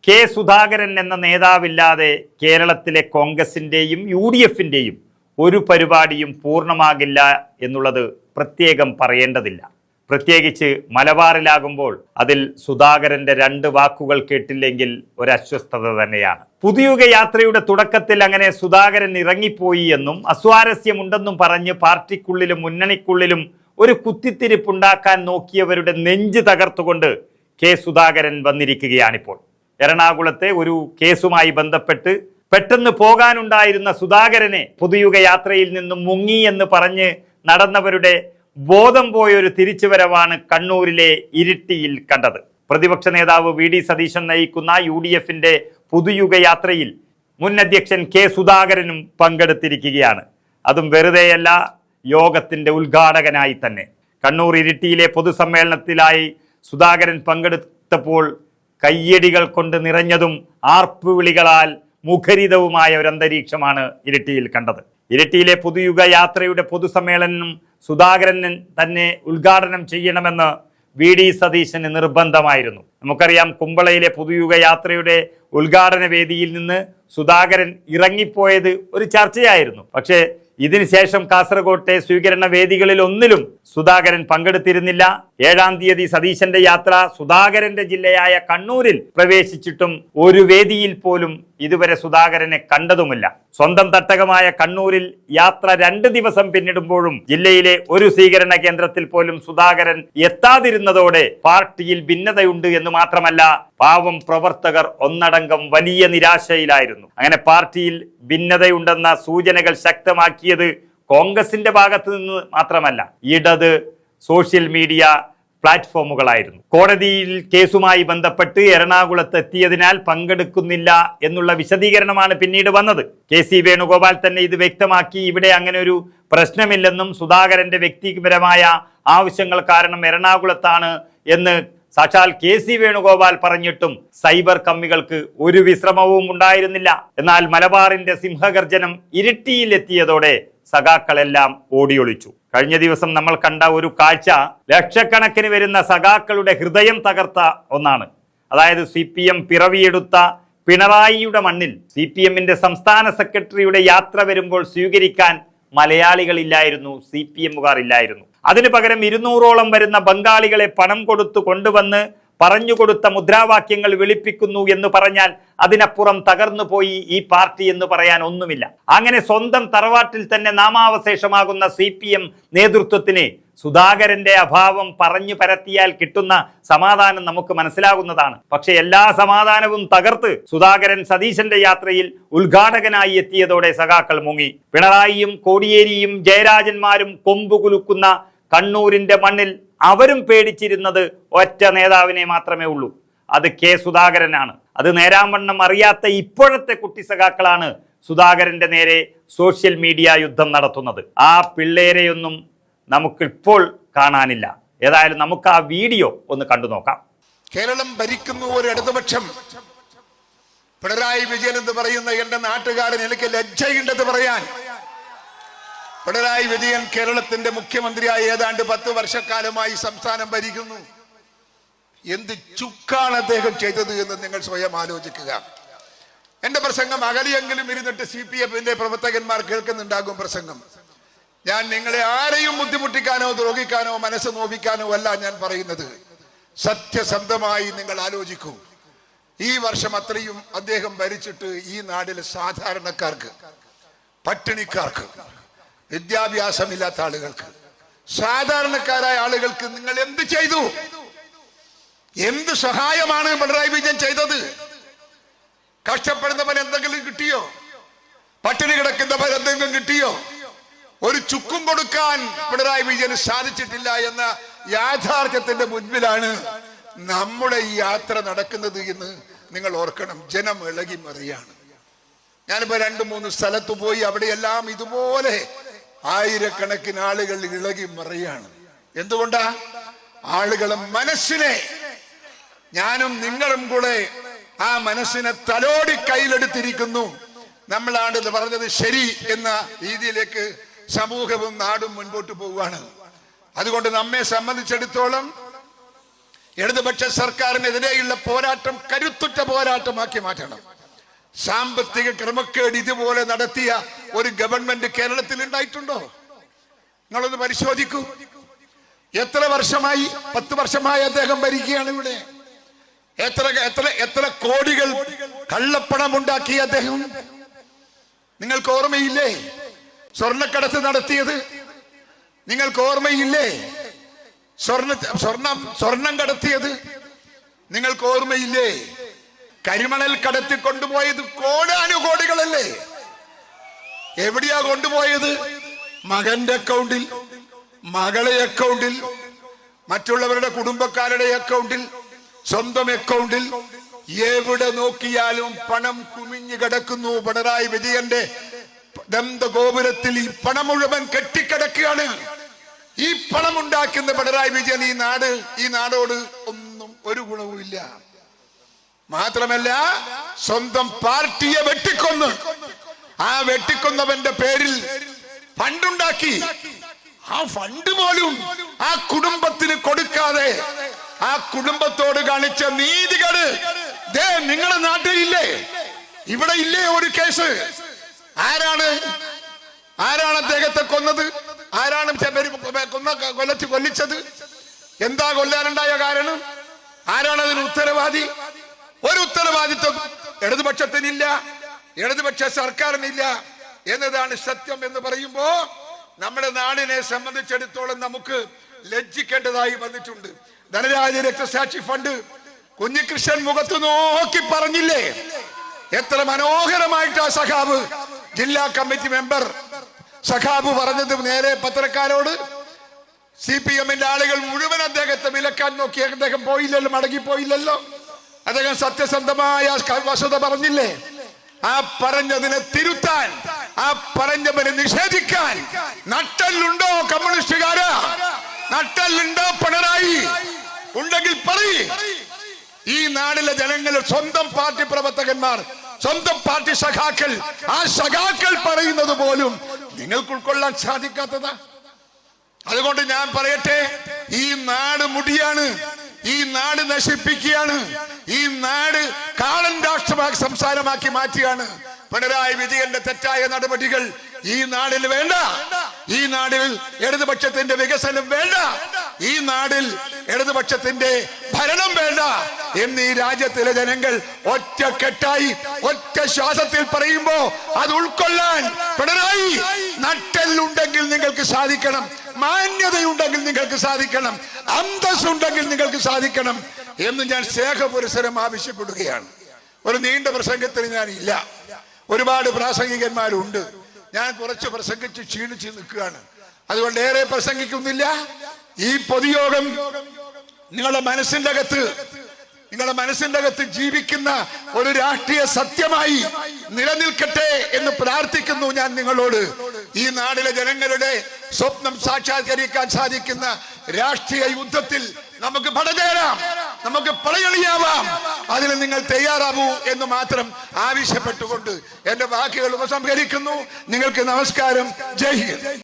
K Sudhakaran എന്ന നേതാവില്ലാതെ കേരളത്തിലെ കോൺഗ്രസിൻ്റെയും UDFിൻ്റെയും ഒരു പരിപാടിയും പൂർണ്ണമാകില്ല എന്നുള്ളത് പ്രത്യേകം പറയേണ്ടതില്ല. പ്രത്യേകിച്ച് മലബാറിലാകുമ്പോൾ അതിൽ സുധാകരന്റെ 2 വാക്കുകൾ കേട്ടില്ലെങ്കിൽ ഒരസ്വസ്ഥത തന്നെയാണ്. പുതുയുഗ യാത്രയുടെ തുടക്കത്തിൽ അങ്ങനെ സുധാകരൻ ഇറങ്ങിപ്പോയി എന്നും അസ്വാരസ്യമുണ്ടെന്നും പറഞ്ഞ് പാർട്ടിക്കുള്ളിലും മുന്നണിക്കുള്ളിലും ഒരു കുത്തിത്തിരിപ്പുണ്ടാക്കാൻ നോക്കിയവരുടെ നെഞ്ച് തകർത്തുകൊണ്ട് കെ സുധാകരൻ വന്നിരിക്കുകയാണിപ്പോൾ. എറണാകുളത്തെ ഒരു കേസുമായി ബന്ധപ്പെട്ട് പെട്ടെന്ന് പോകാനുണ്ടായിരുന്ന സുധാകരനെ പുതുയുഗ യാത്രയിൽ നിന്നും മുങ്ങി എന്ന് പറഞ്ഞ് നടന്നവരുടെ ബോധം പോയൊരു തിരിച്ചുവരവാണ് കണ്ണൂരിലെ ഇരിട്ടിയിൽ കണ്ടത്. പ്രതിപക്ഷ നേതാവ് VD സതീശൻ നയിക്കുന്ന UDFിന്റെ പുതുയുഗ യാത്രയിൽ മുൻ അധ്യക്ഷൻ കെ സുധാകരനും പങ്കെടുത്തിരിക്കുകയാണ്. അതും വെറുതെയല്ല, യോഗത്തിന്റെ ഉദ്ഘാടകനായി തന്നെ. കണ്ണൂർ ഇരിട്ടിയിലെ പൊതുസമ്മേളനത്തിലായി സുധാകരൻ പങ്കെടുത്തപ്പോൾ കയ്യടികൾ കൊണ്ട് നിറഞ്ഞതും ആർപ്പുവിളികളാൽ മുഖരിതവുമായ ഒരു അന്തരീക്ഷമാണ് ഇരിട്ടിയിൽ കണ്ടത്. ഇരിട്ടിയിലെ പുതുയുഗ യാത്രയുടെ പൊതുസമ്മേളനം സുധാകരൻ തന്നെ ഉദ്ഘാടനം ചെയ്യണമെന്ന് VD സതീശന് നിർബന്ധമായിരുന്നു. നമുക്കറിയാം, കുമ്പളയിലെ പുതുയുഗ യാത്രയുടെ ഉദ്ഘാടന വേദിയിൽ നിന്ന് സുധാകരൻ ഇറങ്ങിപ്പോയത് ഒരു ചർച്ചയായിരുന്നു. പക്ഷേ ഇതിനുശേഷം കാസർകോട്ടെ സ്വീകരണ വേദികളിൽ ഒന്നിലും സുധാകരൻ പങ്കെടുത്തിരുന്നില്ല. 7-ാം തീയതി സതീശന്റെ യാത്ര സുധാകരന്റെ ജില്ലയായ കണ്ണൂരിൽ പ്രവേശിച്ചിട്ടും ഒരു വേദിയിൽ പോലും ഇതുവരെ സുധാകരനെ കണ്ടതുമില്ല. സ്വന്തം തട്ടകമായ കണ്ണൂരിൽ യാത്ര 2 ദിവസം പിന്നിടുമ്പോഴും ജില്ലയിലെ ഒരു സ്വീകരണ കേന്ദ്രത്തിൽ പോലും സുധാകരൻ എത്താതിരുന്നതോടെ പാർട്ടിയിൽ ഭിന്നതയുണ്ട് എന്ന് മാത്രമല്ല, പാവം പ്രവർത്തകർ ഒന്നടങ്കം വലിയ നിരാശയിലായിരുന്നു. അങ്ങനെ പാർട്ടിയിൽ ഭിന്നതയുണ്ടെന്ന സൂചനകൾ ശക്തമാക്കിയത് കോൺഗ്രസിന്റെ ഭാഗത്ത് നിന്ന് മാത്രമല്ല, ഇടത് സോഷ്യൽ മീഡിയ പ്ലാറ്റ്ഫോമുകളായിരുന്നു. കോടതിയിൽ കേസുമായി ബന്ധപ്പെട്ട് എറണാകുളത്ത് എത്തിയതിനാൽ പങ്കെടുക്കുന്നില്ല എന്നുള്ള വിശദീകരണമാണ് പിന്നീട് വന്നത്. KC വേണുഗോപാൽ തന്നെ ഇത് വ്യക്തമാക്കി. ഇവിടെ അങ്ങനെ ഒരു പ്രശ്നമില്ലെന്നും സുധാകരന്റെ വ്യക്തിപരമായ ആവശ്യങ്ങൾ കാരണം എറണാകുളത്താണ് എന്ന് സാക്ഷാൽ KC വേണുഗോപാൽ പറഞ്ഞിട്ടും സൈബർ കമ്മികൾക്ക് ഒരു വിശ്രമവും ഉണ്ടായിരുന്നില്ല. എന്നാൽ മലബാറിന്റെ സിംഹഗർജനം ഇരിട്ടിയിൽ എത്തിയതോടെ സഖാക്കളെല്ലാം ഓടിയൊളിച്ചു. കഴിഞ്ഞ ദിവസം നമ്മൾ കണ്ട ഒരു കാഴ്ച ലക്ഷക്കണക്കിന് വരുന്ന സഖാക്കളുടെ ഹൃദയം തകർത്ത ഒന്നാണ്. അതായത് CPM പിറവിയെടുത്ത പിണറായിയുടെ മണ്ണിൽ CPMന്റെ സംസ്ഥാന സെക്രട്ടറിയുടെ യാത്ര വരുമ്പോൾ സ്വീകരിക്കാൻ മലയാളികളില്ലായിരുന്നു, CPMകാർ ഇല്ലായിരുന്നു. അതിനു പകരം 200ഓളം വരുന്ന ബംഗാളികളെ പണം കൊടുത്തു കൊണ്ടുവന്ന് പറഞ്ഞുകൊടുത്ത മുദ്രാവാക്യങ്ങൾ വിളിപ്പിക്കുന്നു എന്ന് പറഞ്ഞാൽ അതിനപ്പുറം തകർന്നു പോയി ഈ പാർട്ടി എന്ന് പറയാൻ ഒന്നുമില്ല. അങ്ങനെ സ്വന്തം തറവാട്ടിൽ തന്നെ നാമാവശേഷമാകുന്ന CPM നേതൃത്വത്തിന് സുധാകരന്റെ അഭാവം പറഞ്ഞു പരത്തിയാൽ കിട്ടുന്ന സമാധാനം നമുക്ക് മനസ്സിലാകുന്നതാണ്. പക്ഷെ എല്ലാ സമാധാനവും തകർത്ത് സുധാകരൻ സതീശന്റെ യാത്രയിൽ ഉദ്ഘാടകനായി എത്തിയതോടെ സഖാക്കൾ മുങ്ങി. പിണറായിയും കോടിയേരിയും ജയരാജന്മാരും കൊമ്പുകുലുക്കുന്ന കണ്ണൂരിന്റെ മണ്ണിൽ അവരും പേടിച്ചിരുന്നത് ഒറ്റ നേതാവിനെ മാത്രമേ ഉള്ളൂ, അത് കെ സുധാകരനാണ്. അത് നേരാംവണ്ണം അറിയാത്ത ഇപ്പോഴത്തെ കുട്ടി സഖാക്കളാണ് സുധാകരന്റെ നേരെ സോഷ്യൽ മീഡിയ യുദ്ധം നടത്തുന്നത്. ആ പിള്ളേരെയൊന്നും നമുക്കിപ്പോൾ കാണാനില്ല. ഏതായാലും നമുക്ക് ആ വീഡിയോ ഒന്ന് കണ്ടു നോക്കാം. കേരളം ഭരിക്കുന്നു ഒരു ഇടതുപക്ഷം. പിണറായി വിജയൻ എന്ന് പറയുന്ന എന്റെ നാട്ടുകാരൻ എനിക്ക് ലജ്ജയുണ്ടെന്ന് പറയാൻ. പിണറായി വിജയൻ കേരളത്തിന്റെ മുഖ്യമന്ത്രിയായി ഏതാണ്ട് 10 വർഷക്കാലമായി സംസ്ഥാനം ഭരിക്കുന്നു. എന്ത് ചുക്കാണ് അദ്ദേഹം ചെയ്തത് എന്ന് നിങ്ങൾ സ്വയം ആലോചിക്കുക. എന്റെ പ്രസംഗം അകലിയെങ്കിലും ഇരുന്നിട്ട് CPMന്റെ പ്രവർത്തകന്മാർ കേൾക്കുന്നുണ്ടാകും പ്രസംഗം. ഞാൻ നിങ്ങളെ ആരെയും ബുദ്ധിമുട്ടിക്കാനോ ദ്രോഹിക്കാനോ മനസ്സ് നോവിക്കാനോ അല്ല ഞാൻ പറയുന്നത്. സത്യസന്ധമായി നിങ്ങൾ ആലോചിക്കൂ. ഈ വർഷം അത്രയും അദ്ദേഹം ഭരിച്ചിട്ട് ഈ നാട്ടിലെ സാധാരണക്കാർക്ക്, പട്ടിണിക്കാർക്ക്, വിദ്യാഭ്യാസമില്ലാത്ത ആളുകൾക്ക്, സാധാരണക്കാരായ ആളുകൾക്ക് നിങ്ങൾ എന്ത് ചെയ്തു? എന്ത് സഹായമാണ് പിണറായി വിജയൻ ചെയ്തത്? കഷ്ടപ്പെടുന്നവൻ എന്തെങ്കിലും കിട്ടിയോ? പട്ടിണി കിടക്കുന്നവൻ എന്തെങ്കിലും കിട്ടിയോ? ഒരു ചുക്കും കൊടുക്കാൻ പിണറായി വിജയന് സാധിച്ചിട്ടില്ല എന്ന യാഥാർത്ഥ്യത്തിന്റെ മുൻപിലാണ് നമ്മുടെ ഈ യാത്ര നടക്കുന്നത് എന്ന് നിങ്ങൾ ഓർക്കണം. ജനം ഇളകി മറിയാണ്. ഞാനിപ്പോ 2-3 സ്ഥലത്ത് പോയി, അവിടെയെല്ലാം ഇതുപോലെ ആയിരക്കണക്കിന് ആളുകൾ ഇളകി മറിയാണ്. എന്തുകൊണ്ടാ? ആളുകളെ മനസ്സിനെ, ഞാനും നിങ്ങളും കൂടെ ആ മനസ്സിനെ തലോടി കയ്യിലെടുത്തിരിക്കുന്നു. നമ്മളാണ് ഇത് പറഞ്ഞത് ശരി എന്ന രീതിയിലേക്ക് സമൂഹവും നാടും മുൻപോട്ട് പോവുകയാണ്. അതുകൊണ്ട് നമ്മെ സംബന്ധിച്ചിടത്തോളം ഇടതുപക്ഷ സർക്കാരിനെതിരെയുള്ള പോരാട്ടം കരുത്തുറ്റ പോരാട്ടമാക്കി മാറ്റണം. സാമ്പത്തിക ക്രമക്കേട് ഇതുപോലെ നടത്തിയ ഒരു ഗവൺമെന്റ് കേരളത്തിൽ ഉണ്ടായിട്ടുണ്ടോ? നിങ്ങളൊന്ന് പരിശോധിക്കൂ. എത്ര വർഷമായി? 10 വർഷമായി അദ്ദേഹം ഭരിക്കുകയാണ് ഇവിടെ. എത്ര കോടികൾ കള്ളപ്പണം ഉണ്ടാക്കിയ അദ്ദേഹം. നിങ്ങൾക്ക് ഓർമ്മയില്ലേ? സ്വർണ്ണക്കടത്ത് നടത്തിയത് നിങ്ങൾക്ക് ഓർമ്മയില്ലേ? സ്വർണം കടത്തിയത് നിങ്ങൾക്ക് ഓർമ്മയില്ലേ? കരിമണൽ കടത്തി കൊണ്ടുപോയത് കോടാനുകോടികളല്ലേ? എവിടെയാ കൊണ്ടുപോയത്? മകന്റെ അക്കൗണ്ടിൽ, മകളെ അക്കൗണ്ടിൽ, മറ്റുള്ളവരുടെ കുടുംബക്കാരുടെ അക്കൗണ്ടിൽ, സ്വന്തം അക്കൗണ്ടിൽ. എവിടെ നോക്കിയാലും പണം കുമിഞ്ഞു കിടക്കുന്നു. പിണറായി വിജയന്റെ ദന്തഗോപുരത്തിൽ ഈ പണം മുഴുവൻ കെട്ടിക്കിടക്കുകയാണ്. ഈ പണം ഉണ്ടാക്കുന്ന പിണറായി വിജയൻ ഈ നാടോട് ഒന്നും ഒരു ഗുണവുമില്ല. മാത്രമല്ല, സ്വന്തം പാർട്ടിയെ വെട്ടിക്കൊന്ന് ആ വെട്ടിക്കൊന്നവന്റെ പേരിൽ ഫണ്ടുണ്ടാക്കി. ആ ഫണ്ട് പോലും ആ കുടുംബത്തിന് കൊടുക്കാതെ ആ കുടുംബത്തോട് കാണിച്ച നീതികേട് നിങ്ങളുടെ നാട്ടിലില്ലേ? ഇവിടെ ഇല്ലേ ഒരു കേസ്? ആരാണ് അദ്ദേഹത്തെ കൊന്നത്? ആരാണ് കൊല്ലിച്ചത്? എന്താ കൊല്ലാനുണ്ടായ കാരണം? ആരാണ് അതിന് ഉത്തരവാദി? ഒരു ഉത്തരവാദിത്വം ഇടതുപക്ഷത്തിനില്ല, ഇടതുപക്ഷ സർക്കാരിനില്ല എന്നതാണ് സത്യം. എന്ന് പറയുമ്പോ നമ്മുടെ നാടിനെ സംബന്ധിച്ചിടത്തോളം നമുക്ക് ലജ്ജിക്കേണ്ടതായി വന്നിട്ടുണ്ട്. ധനരാജ് രക്തസാക്ഷി ഫണ്ട് കുഞ്ഞികൃഷ്ണൻ മുഖത്ത് നോക്കി പറഞ്ഞില്ലേ? എത്ര മനോഹരമായിട്ട് ആ സഖാബ്, ജില്ലാ കമ്മിറ്റി മെമ്പർ സഖാബ് പറഞ്ഞത് നേരെ പത്രക്കാരോട്. CPM-ന്റെ ആളുകൾ മുഴുവൻ അദ്ദേഹത്തെ വിലക്കാൻ നോക്കി. അദ്ദേഹം പോയില്ലല്ലോ, മടങ്ങിപ്പോയില്ലല്ലോ. അദ്ദേഹം സത്യസന്ധമായ വസ്തുത പറഞ്ഞില്ലേ? ആ പറഞ്ഞതിനെ തിരുത്താൻ, ആ പറഞ്ഞവനെ നിഷേധിക്കാൻ നട്ടല്ലുണ്ടോ കമ്മ്യൂണിസ്റ്റുകാരാ? നട്ടല്ലുണ്ടോ പിണറായി? ഉണ്ടെങ്കിൽ പറയ്. ഈ നാട്ടിലെ ജനങ്ങൾ, സ്വന്തം പാർട്ടി പ്രവർത്തകന്മാർ, സ്വന്തം പാർട്ടി സഖാക്കൾ, ആ സഖാക്കൾ പറയുന്നത് പോലും നിങ്ങൾക്ക് ഉൾക്കൊള്ളാൻ സാധിക്കാത്തതാ. അതുകൊണ്ട് ഞാൻ പറയട്ടെ, ഈ നാട് മുടിയാണ്, ഈ നാട് നശിപ്പിക്കുകയാണ്, ഈ നാട് കാളൻ രാഷ്ട്രമാക്കി സംസ്ഥാനമാക്കി മാറ്റിയാണ്. പിണറായി വിജയന്റെ തെറ്റായ നടപടികൾ ഈ നാടിൽ വേണ്ട. ഈ നാടിൽ ഇടതുപക്ഷത്തിന്റെ വികസനം വേണ്ട. ഈ നാടിൽ ഇടതുപക്ഷത്തിന്റെ ഭരണം വേണ്ട എന്ന് ഈ രാജ്യത്തിലെ ജനങ്ങൾ ഒറ്റക്കെട്ടായി ഒറ്റ ശ്വാസത്തിൽ പറയുമ്പോ അത് ഉൾക്കൊള്ളാൻ പിണറായി, നട്ടെല്ലുണ്ടെങ്കിൽ നിങ്ങൾക്ക് സാധിക്കണം, മാന്യതയുണ്ടെങ്കിൽ നിങ്ങൾക്ക് സാധിക്കണം, അന്തസ്സുണ്ടെങ്കിൽ നിങ്ങൾക്ക് സാധിക്കണം എന്ന് ഞാൻ സ്നേഹപുരസരം ആവശ്യപ്പെടുകയാണ്. ഒരു നീണ്ട പ്രസംഗത്തിന് ഞാൻ ഇല്ല. ഒരുപാട് പ്രാസംഗികന്മാരുണ്ട്. ഞാൻ കുറച്ച് പ്രസംഗിച്ച് ക്ഷീണിച്ച് നിൽക്കുകയാണ്. അതുകൊണ്ട് ഏറെ പ്രസംഗിക്കുന്നില്ല. ഈ പൊതുയോഗം നിങ്ങളുടെ മനസ്സിന്റെ അകത്ത് ജീവിക്കുന്ന ഒരു രാഷ്ട്രീയ സത്യമായി നിലനിൽക്കട്ടെ എന്ന് പ്രാർത്ഥിക്കുന്നു ഞാൻ നിങ്ങളോട്. ഈ നാടിലെ ജനങ്ങളുടെ സ്വപ്നം സാക്ഷാത്കരിക്കാൻ സാധിക്കുന്ന രാഷ്ട്രീയ യുദ്ധത്തിൽ നമുക്ക് പടചേരാം, നമുക്ക് പടയണിയാവാം. അതിന് നിങ്ങൾ തയ്യാറാവൂ എന്ന് മാത്രം ആവശ്യപ്പെട്ടുകൊണ്ട് എന്റെ വാക്കുകൾ ഉപസംഹരിക്കുന്നു. നിങ്ങൾക്ക് നമസ്കാരം. ജയ് ഹിന്ദ്.